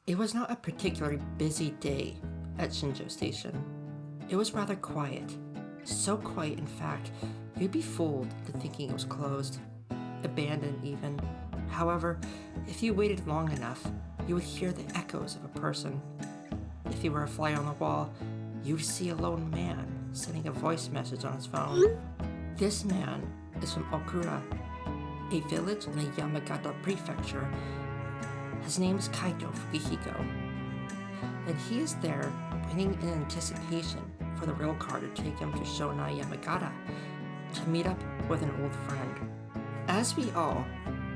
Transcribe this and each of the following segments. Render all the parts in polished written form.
It was not a particularly busy day at Shinjo Station. It was rather quiet. So quiet, in fact, you'd be fooled into thinking it was closed. Abandoned, even. However, if you waited long enough, you would hear the echoes of a person. If you were a fly on the wall, you'd see a lone man sending a voice message on his phone. This man is from Okura, a village in the Yamagata prefecture. His name is Kaito Fukihiko, and he is there waiting in anticipation for the railcar to take him to Shōnai Yamagata to meet up with an old friend. As we all,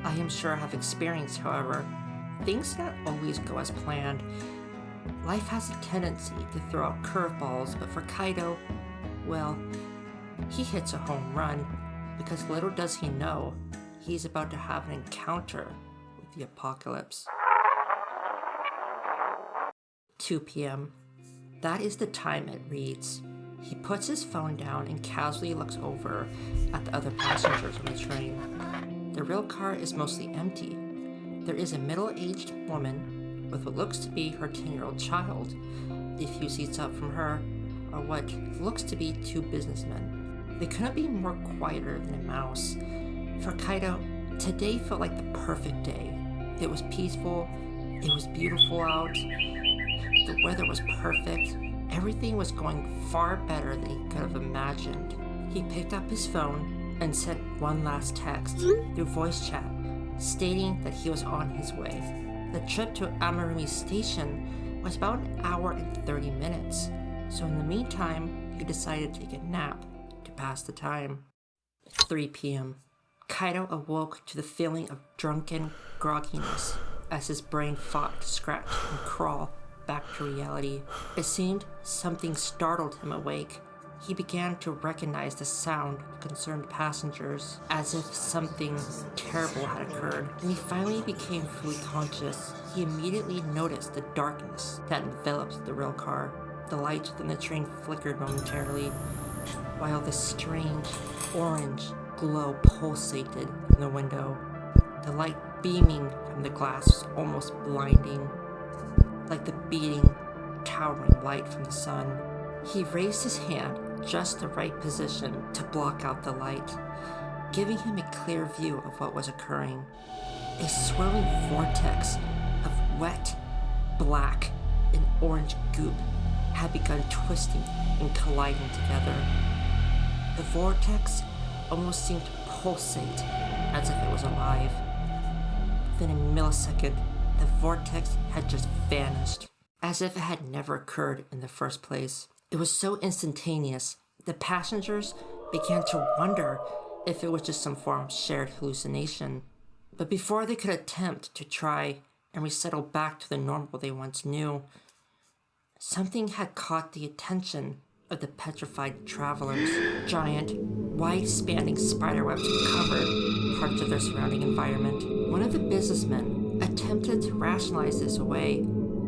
I am sure, have experienced, however, things do not always go as planned. Life has a tendency to throw out curveballs, but for Kaito, well, he hits a home run because little does he know he's about to have an encounter with the apocalypse. 2 p.m. That is the time it reads. He puts his phone down and casually looks over at the other passengers on the train. The railcar is mostly empty. There is a middle-aged woman with what looks to be her 10-year-old child, a few seats up from her are what looks to be 2 businessmen. They couldn't be more quieter than a mouse. For Kaito, today felt like the perfect day. It was peaceful, it was beautiful out, the weather was perfect, everything was going far better than he could have imagined. He picked up his phone and sent one last text through voice chat, stating that he was on his way. The trip to Amarumi Station was about an hour and 30 minutes, so in the meantime, he decided to take a nap to pass the time. 3 p.m. Kaito awoke to the feeling of drunken grogginess as his brain fought to scratch and crawl back to reality. It seemed something startled him awake. He began to recognize the sound of concerned passengers, as if something terrible had occurred. When he finally became fully conscious, he immediately noticed the darkness that enveloped the railcar. The lights within the train flickered momentarily, while the strange orange glow pulsated from the window. The light beaming from the glass was almost blinding, like the beating, towering light from the sun. He raised his hand just the right position to block out the light, giving him a clear view of what was occurring. A swirling vortex of wet, black, and orange goop had begun twisting and colliding together. The vortex almost seemed to pulsate as if it was alive. Within a millisecond, the vortex had just vanished, as if it had never occurred in the first place. It was so instantaneous, the passengers began to wonder if it was just some form of shared hallucination. But before they could attempt to try and resettle back to the normal they once knew, something had caught the attention of the petrified travelers. Giant, wide-spanning spiderwebs covered parts of their surrounding environment. One of the businessmen attempted to rationalize this away,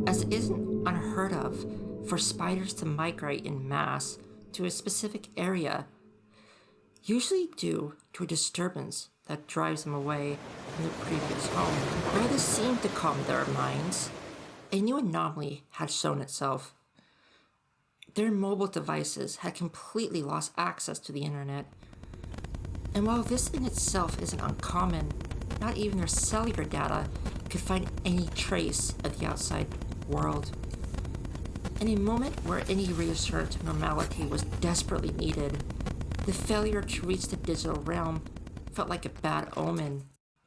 as it isn't unheard of for spiders to migrate in mass to a specific area, usually due to a disturbance that drives them away from their previous home. While this seemed to calm their minds, a new anomaly had shown itself. Their mobile devices had completely lost access to the internet. And while this in itself isn't uncommon, not even their cellular data could find any trace of the outside world. In a moment where any reassurance of normality was desperately needed, the failure to reach the digital realm felt like a bad omen.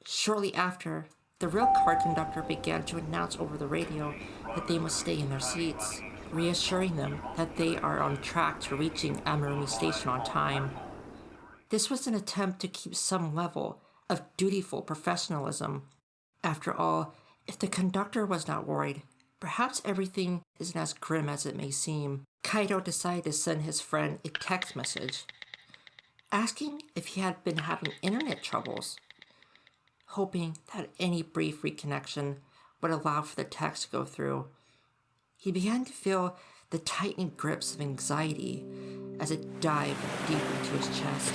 Shortly after, the railcar conductor began to announce over the radio that they must stay in their seats, reassuring them that they are on track to reaching Amarumi Station on time. This was an attempt to keep some level of dutiful professionalism. After all, if the conductor was not worried, perhaps everything isn't as grim as it may seem. Kaito decided to send his friend a text message, asking if he had been having internet troubles, hoping that any brief reconnection would allow for the text to go through. He began to feel the tightening grips of anxiety as it dived deep into his chest.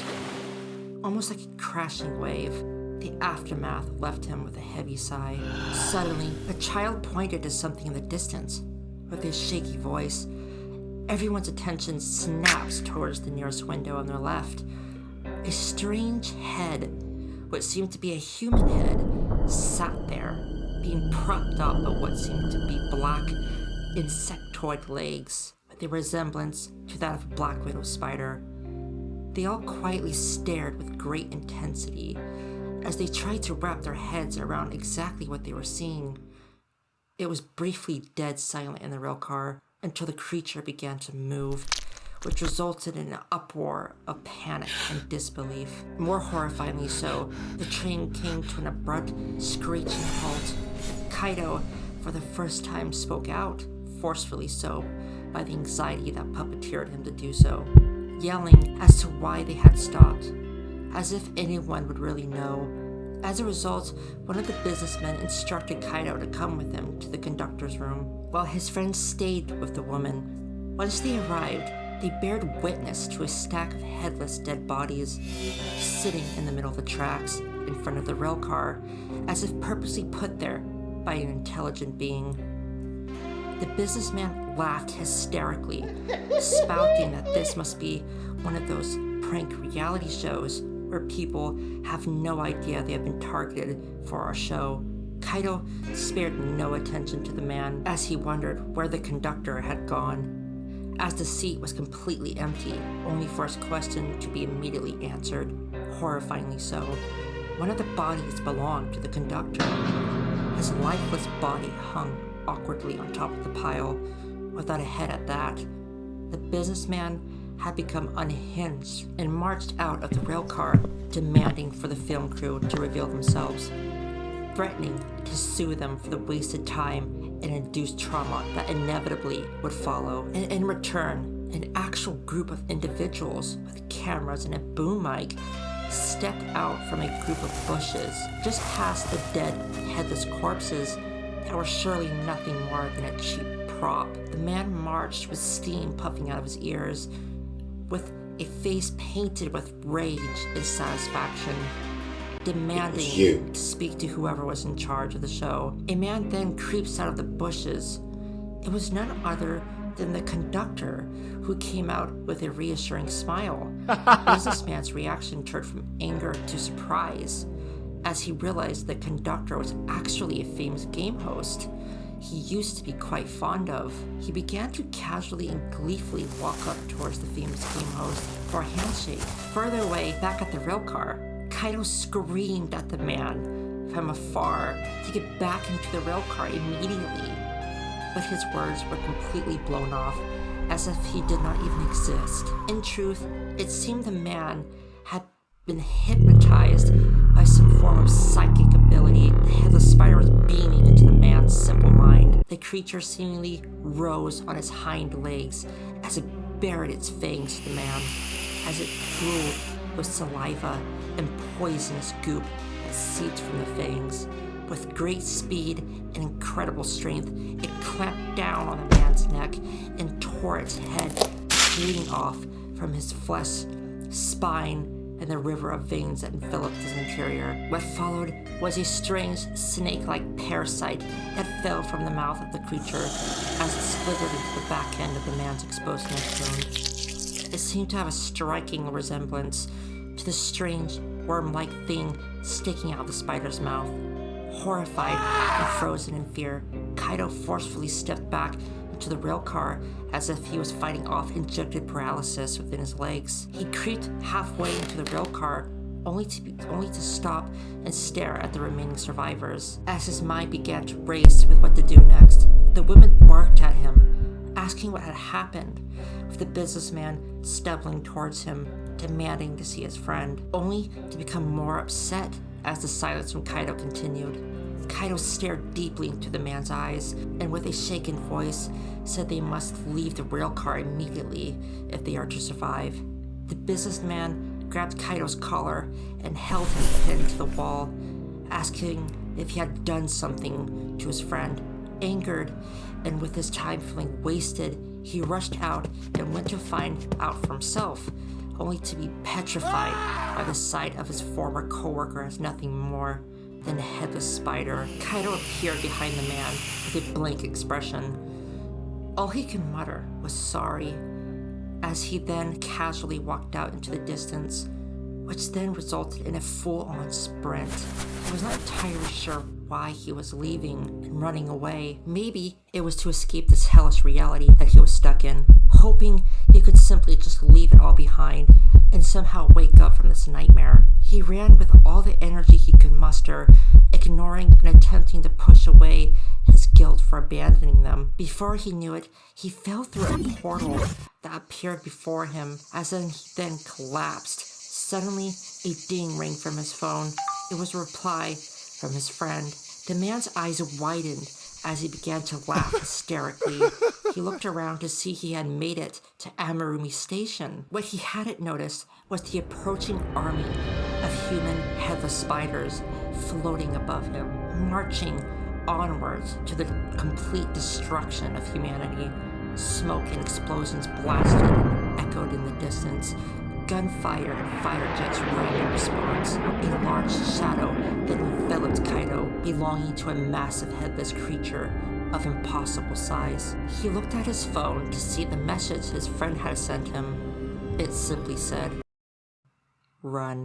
Almost like a crashing wave, the The aftermath left him with a heavy sigh. Suddenly, a child pointed to something in the distance. With his shaky voice, everyone's attention snaps towards the nearest window on their left. A strange head, what seemed to be a human head, sat there, being propped up by what seemed to be black, insectoid legs, with a resemblance to that of a black widow spider. They all quietly stared with great intensity as they tried to wrap their heads around exactly what they were seeing. It was briefly dead silent in the railcar until the creature began to move, which resulted in an uproar of panic and disbelief. More horrifyingly so, the train came to an abrupt, screeching halt. Kaido, for the first time, spoke out, forcefully so, by the anxiety that puppeteered him to do so, yelling as to why they had stopped, as if anyone would really know. As a result, one of the businessmen instructed Kaido to come with him to the conductor's room, while his friends stayed with the woman. Once they arrived, they bared witness to a stack of headless dead bodies sitting in the middle of the tracks in front of the railcar, as if purposely put there by an intelligent being. The businessman laughed hysterically, spouting that this must be one of those prank reality shows where people have no idea they have been targeted for our show. Kaido spared no attention to the man as he wondered where the conductor had gone, as the seat was completely empty, only for his question to be immediately answered, horrifyingly so. One of the bodies belonged to the conductor. His lifeless body hung awkwardly on top of the pile, without a head at that. The businessman had become unhinged and marched out of the railcar, demanding for the film crew to reveal themselves, threatening to sue them for the wasted time and induced trauma that inevitably would follow. And in return, an actual group of individuals with cameras and a boom mic stepped out from a group of bushes just past the dead, headless corpses that were surely nothing more than a cheap prop. The man marched with steam puffing out of his ears, with a face painted with rage and satisfaction, demanding to speak to whoever was in charge of the show. A man then creeps out of the bushes. It was none other than the conductor, who came out with a reassuring smile. The businessman's reaction turned from anger to surprise as he realized the conductor was actually a famous game host he used to be quite fond of. He began to casually and gleefully walk up towards the famous game host for a handshake. Further away, back at the railcar, Kaido screamed at the man from afar to get back into the railcar immediately, but his words were completely blown off, as if he did not even exist. In truth, it seemed the man had been hypnotized by some form of psychic ability. The headless spider was beaming into the man's simple mind. The creature seemingly rose on its hind legs as it bared its fangs to the man, as it drooled with saliva and poisonous goop that seeped from the fangs. With great speed and incredible strength, it clamped down on the man's neck and tore its head bleeding off from his flesh, spine, and the river of veins that enveloped his interior. What followed was a strange snake-like parasite that fell from the mouth of the creature as it slithered into the back end of the man's exposed neck bone. It seemed to have a striking resemblance to the strange worm-like thing sticking out of the spider's mouth. Horrified and frozen in fear, Kaido forcefully stepped back into the railcar as if he was fighting off injected paralysis within his legs. He creeped halfway into the railcar, only to stop and stare at the remaining survivors. As his mind began to race with what to do next, the women barked at him, asking what had happened, with the businessman stumbling towards him, demanding to see his friend, only to become more upset as the silence from Kaido continued. Kaido stared deeply into the man's eyes, and with a shaken voice, said they must leave the railcar immediately if they are to survive. The businessman grabbed Kaido's collar and held him pinned to the wall, asking if he had done something to his friend. Angered, and with his time feeling wasted, he rushed out and went to find out for himself only to be petrified by the sight of his former coworker as nothing more than a headless spider. Kaido appeared behind the man with a blank expression. All he could mutter was sorry, as he then casually walked out into the distance, which then resulted in a full-on sprint. He was not entirely sure why he was leaving and running away. Maybe it was to escape this hellish reality that he was stuck in, hoping he could simply just leave it all behind and somehow wake up from this nightmare. He ran with all the energy he could muster, ignoring and attempting to push away his guilt for abandoning them. Before he knew it, he fell through a portal that appeared before him, as he then collapsed. Suddenly, a ding rang from his phone. It was a reply from his friend. The man's eyes widened as he began to laugh hysterically. He looked around to see he had made it to Amurumi Station. What he hadn't noticed was the approaching army of human headless spiders floating above him, marching onwards to the complete destruction of humanity. Smoke and explosions blasted and echoed in the distance. Gunfire and fire jets rang in response. A large shadow that enveloped Kaido, belonging to a massive headless creature of impossible size. He looked at his phone to see the message his friend had sent him. It simply said, "Run."